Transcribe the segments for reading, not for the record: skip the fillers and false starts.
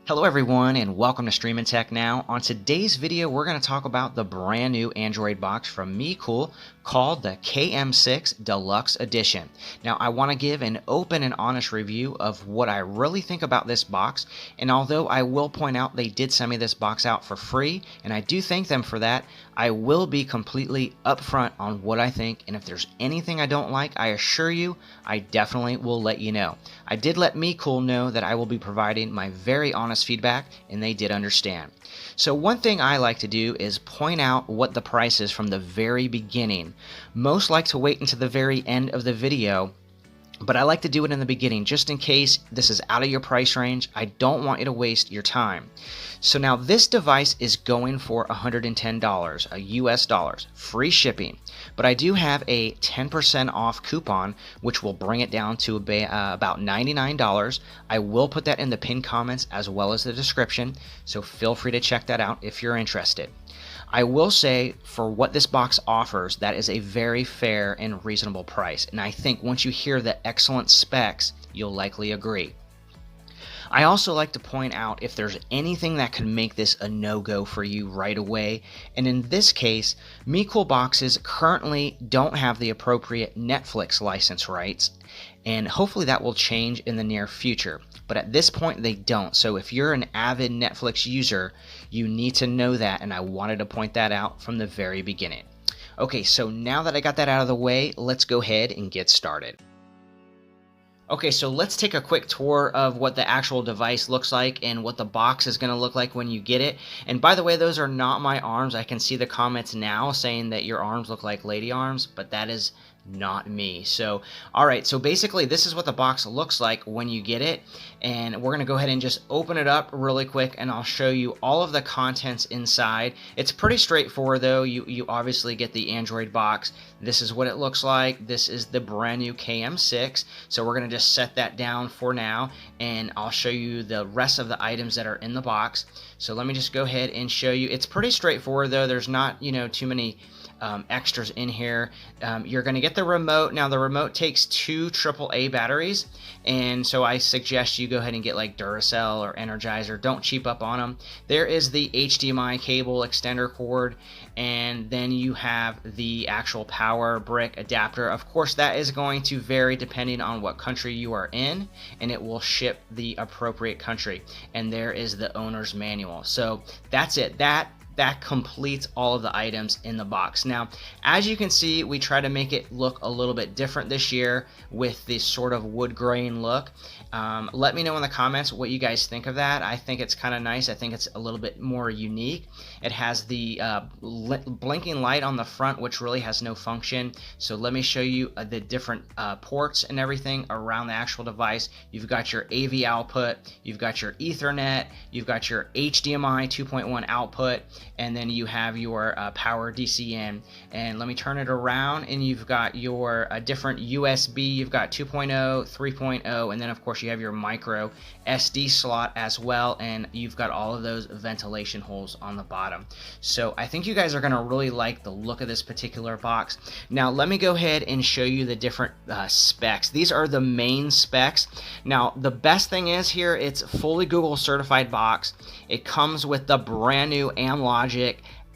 Hello everyone and welcome to Streaming Tech Now. On today's video we're going to talk about the brand new Android box from Mecool called the Km6 Deluxe Edition. Now I want to give an open and honest review of what I really think about this box, and although I will point out they did send me this box out for free and I do thank them for that, I will be completely upfront on what I think, and if there's anything I don't like, I assure you I definitely will let you know. I did let Mecool know that I will be providing my very honest feedback, and they did understand. So one thing I like to do is point out what the price is from the very beginning. Most like to wait until the very end of the video, but I like to do it in the beginning just in case this is out of your price range. I don't want you to waste your time. So now this device is going for $110 US dollars, free shipping, but I do have a 10% off coupon which will bring it down to about $99. I will put that in the pinned comments as well as the description, so feel free to check that out if you're interested. I will say, for what this box offers, that is a very fair and reasonable price, and I think once you hear the excellent specs, you'll likely agree. I also like to point out if there's anything that could make this a no-go for you right away, and in this case, Mecool boxes currently don't have the appropriate Netflix license rights, and hopefully that will change in the near future. But at this point they don't, so if you're an avid Netflix user, you need to know that, and I wanted to point that out from the very beginning. Okay, so now that I got that out of the way, let's go ahead and get started. Okay, so let's take a quick tour of what the actual device looks like and what the box is going to look like when you get it. And by the way, those are not my arms. I can see the comments now saying that your arms look like lady arms, but that is not me. So alright, so basically this is what the box looks like when you get it, and we're gonna go ahead and just open it up really quick and I'll show you all of the contents inside. It's pretty straightforward though. You obviously get the Android box. This is what it looks like. This is the brand new KM6, so we're gonna just set that down for now and I'll show you the rest of the items that are in the box. So let me just go ahead and show you. It's pretty straightforward though. There's not too many extras in here. You're going to get the remote. Now the remote takes two AAA batteries, and so I suggest you go ahead and get like Duracell or Energizer. Don't cheap up on them. There is the HDMI cable extender cord, and then you have the actual power brick adapter. Of course that is going to vary depending on what country you are in, and it will ship the appropriate country. And there is the owner's manual. So that's it. That completes all of the items in the box. Now, as you can see, we try to make it look a little bit different this year with this sort of wood grain look. Let me know in the comments what you guys think of that. I think it's kind of nice. I think it's a little bit more unique. It has the blinking light on the front, which really has no function. So let me show you the different ports and everything around the actual device. You've got your AV output, you've got your Ethernet, you've got your HDMI 2.1 output, and then you have your power DC in. And let me turn it around, and you've got your different USB. You've got 2.0, 3.0, and then of course you have your micro SD slot as well, and you've got all of those ventilation holes on the bottom. So I think you guys are going to really like the look of this particular box. Now let me go ahead and show you the different specs. These are the main specs. Now the best thing is here, it's fully Google certified box. It comes with the brand new Amlogic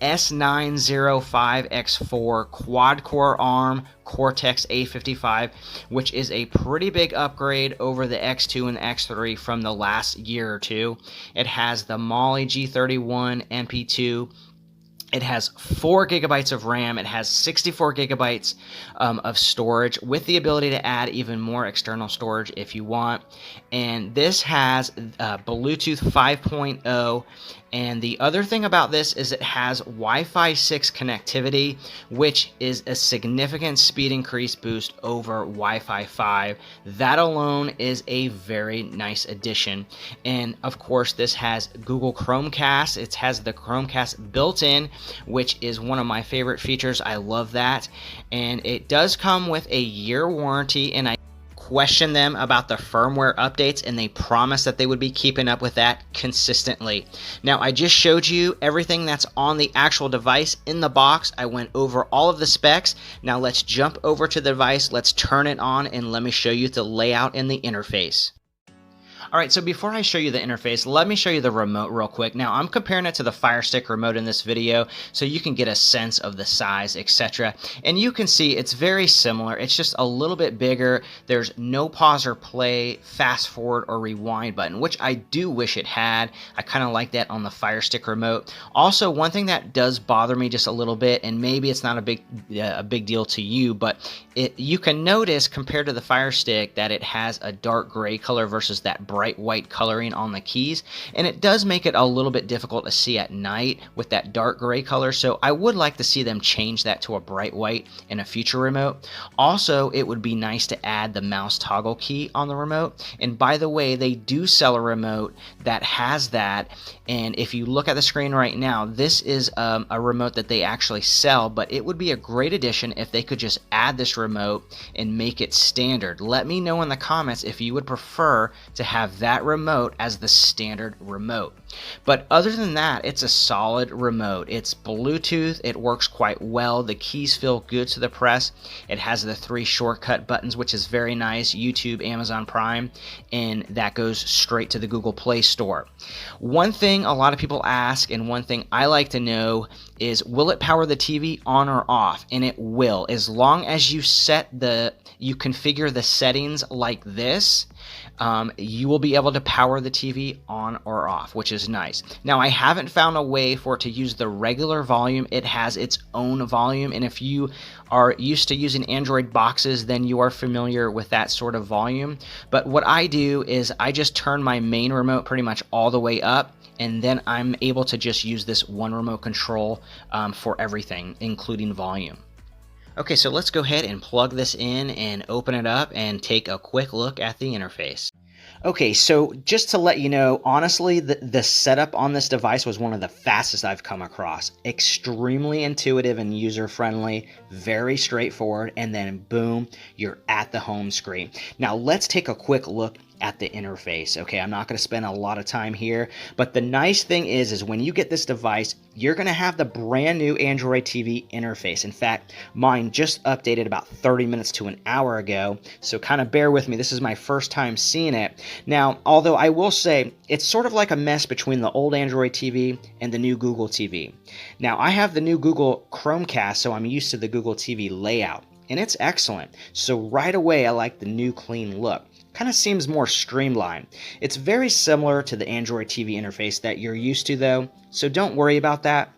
S905X4 quad-core ARM Cortex A55, which is a pretty big upgrade over the X2 and the X3 from the last year or two. It has the Mali G31 MP2. It has 4 gigabytes of RAM. It has 64 gigabytes of storage with the ability to add even more external storage if you want. And this has Bluetooth 5.0. And the other thing about this is it has Wi-Fi 6 connectivity, which is a significant speed increase boost over Wi-Fi 5. That alone is a very nice addition. And of course, this has Google Chromecast. It has the Chromecast built in, which is one of my favorite features. I love that. And it does come with a year warranty, and I questioned them about the firmware updates, and they promised that they would be keeping up with that consistently. Now, I just showed you everything that's on the actual device in the box. I went over all of the specs. Now let's jump over to the device, let's turn it on, and let me show you the layout and the interface. All right, so before I show you the interface, let me show you the remote real quick. Now, I'm comparing it to the Fire Stick remote in this video so you can get a sense of the size, etc. And you can see it's very similar. It's just a little bit bigger. There's no pause or play, fast forward, or rewind button, which I do wish it had. I kind of like that on the Fire Stick remote. Also, one thing that does bother me just a little bit, and maybe it's not a big deal to you, but you can notice compared to the Fire Stick that it has a dark gray color versus that bright white coloring on the keys, and it does make it a little bit difficult to see at night with that dark gray color, so I would like to see them change that to a bright white in a future remote. Also, it would be nice to add the mouse toggle key on the remote, and by the way, they do sell a remote that has that, and if you look at the screen right now, this is a remote that they actually sell, but it would be a great addition if they could just add this remote and make it standard. Let me know in the comments if you would prefer to have that remote as the standard remote. But other than that, it's a solid remote. It's Bluetooth, it works quite well, the keys feel good to the press, it has the 3 shortcut buttons, which is very nice, YouTube, Amazon Prime, and that goes straight to the Google Play Store. One thing a lot of people ask, and one thing I like to know, is will it power the TV on or off? And it will, as long as you configure the settings like this. You will be able to power the TV on or off, which is nice. Now, I haven't found a way for it to use the regular volume. It has its own volume, and if you are used to using Android boxes, then you are familiar with that sort of volume. But what I do is I just turn my main remote pretty much all the way up, and then I'm able to just use this one remote control for everything, including volume. Okay, so let's go ahead and plug this in and open it up and take a quick look at the interface. Okay, so just to let you know, honestly, the setup on this device was one of the fastest I've come across. Extremely intuitive and user-friendly, very straightforward, and then boom, you're at the home screen. Now let's take a quick look at the interface. Okay, I'm not going to spend a lot of time here, but the nice thing is when you get this device, you're going to have the brand new Android TV interface. In fact, mine just updated about 30 minutes to an hour ago, so kind of bear with me. This is my first time seeing it. Now, although I will say it's sort of like a mess between the old Android TV and the new Google TV. Now, I have the new Google Chromecast, so I'm used to the Google TV layout, and it's excellent. So right away, I like the new clean look. Kind of seems more streamlined. It's very similar to the Android TV interface that you're used to though, so don't worry about that.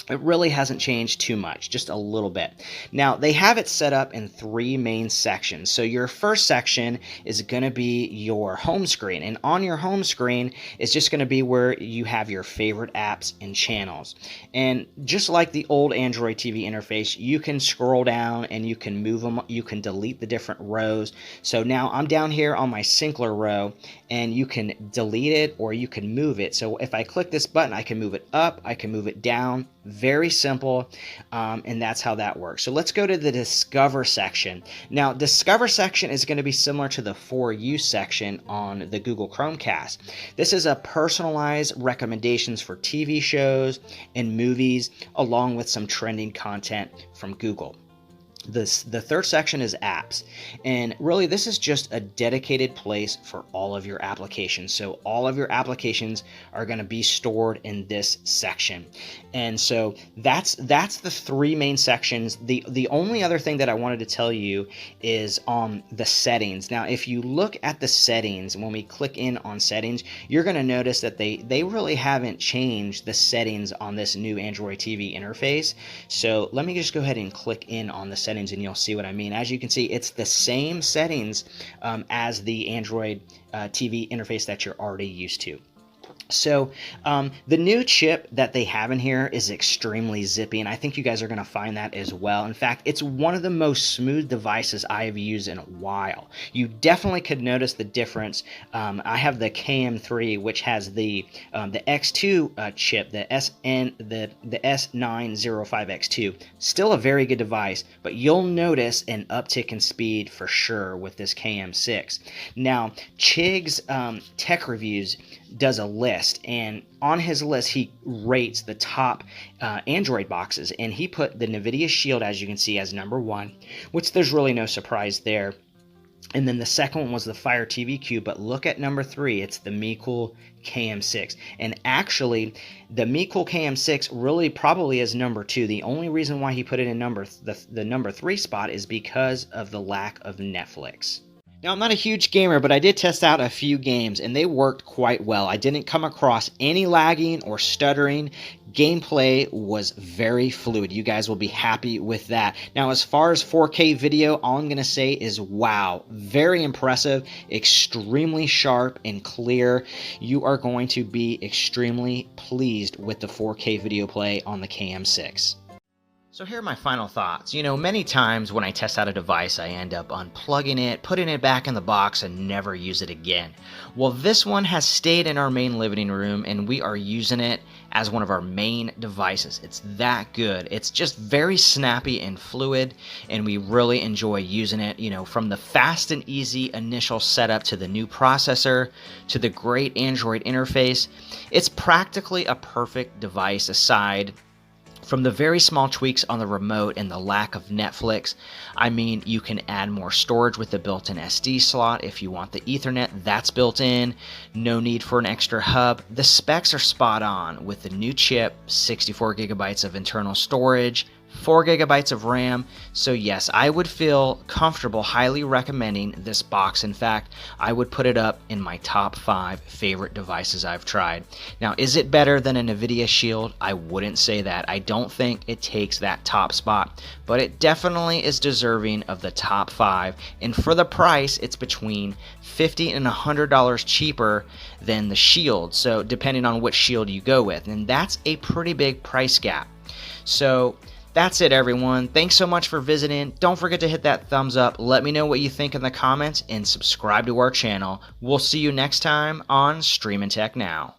It really hasn't changed too much, just a little bit. Now, they have it set up in 3 main sections. So your first section is going to be your home screen, and on your home screen is just going to be where you have your favorite apps and channels. And just like the old Android TV interface, you can scroll down and you can move them, you can delete the different rows. So now I'm down here on my Syncler row, and you can delete it or you can move it. So if I click this button, I can move it up, I can move it down. Very simple, and that's how that works. So let's go to the Discover section. Now, Discover section is going to be similar to the For You section on the Google Chromecast. This is a personalized recommendations for TV shows and movies, along with some trending content from Google. The third section is apps, and really this is just a dedicated place for all of your applications. So all of your applications are going to be stored in this section, and so that's the 3 main sections. The only other thing that I wanted to tell you is on the settings. Now, if you look at the settings, when we click in on settings, you're going to notice that they really haven't changed the settings on this new Android TV interface. So let me just go ahead and click in on the settings, and you'll see what I mean. As you can see, it's the same settings as the Android TV interface that you're already used to. So the new chip that they have in here is extremely zippy, and I think you guys are going to find that as well. In fact, it's one of the most smooth devices I have used in a while. You definitely could notice the difference. I have the KM3, which has the X2 chip, the S905X2. Still a very good device, but you'll notice an uptick in speed for sure with this KM6. Now, Chig's Tech Reviews does a list, and on his list he rates the top Android boxes, and he put the Nvidia Shield, as you can see, as number 1, which there's really no surprise there. And then the second one was the Fire TV Cube, but look at number 3, it's the Mecool Km6. And actually, the Mecool Km6 really probably is number 2. The only reason why he put it in the number 3 spot is because of the lack of Netflix. Now, I'm not a huge gamer, but I did test out a few games, and they worked quite well. I didn't come across any lagging or stuttering. Gameplay was very fluid. You guys will be happy with that. Now, as far as 4K video, all I'm going to say is wow. Very impressive, extremely sharp and clear. You are going to be extremely pleased with the 4K video play on the KM6. So here are my final thoughts. You know, many times when I test out a device, I end up unplugging it, putting it back in the box, and never use it again. Well, this one has stayed in our main living room, and we are using it as one of our main devices. It's that good. It's just very snappy and fluid, and we really enjoy using it. You know, from the fast and easy initial setup to the new processor to the great Android interface, it's practically a perfect device aside from the very small tweaks on the remote and the lack of Netflix. I mean, you can add more storage with the built-in SD slot if you want the Ethernet. That's built in. No need for an extra hub. The specs are spot on with the new chip, 64 gigabytes of internal storage, 4 gigabytes of RAM. So yes, I would feel comfortable highly recommending this box. In fact, I would put it up in my top 5 favorite devices I've tried. Now, is it better than a Nvidia Shield? I wouldn't say that. I don't think it takes that top spot, but it definitely is deserving of the top 5. And for the price, it's between $50 and $100 cheaper than the Shield. So depending on which Shield you go with, and that's a pretty big price gap. So that's it, everyone. Thanks so much for visiting. Don't forget to hit that thumbs up. Let me know what you think in the comments and subscribe to our channel. We'll see you next time on Streamin' Tech Now.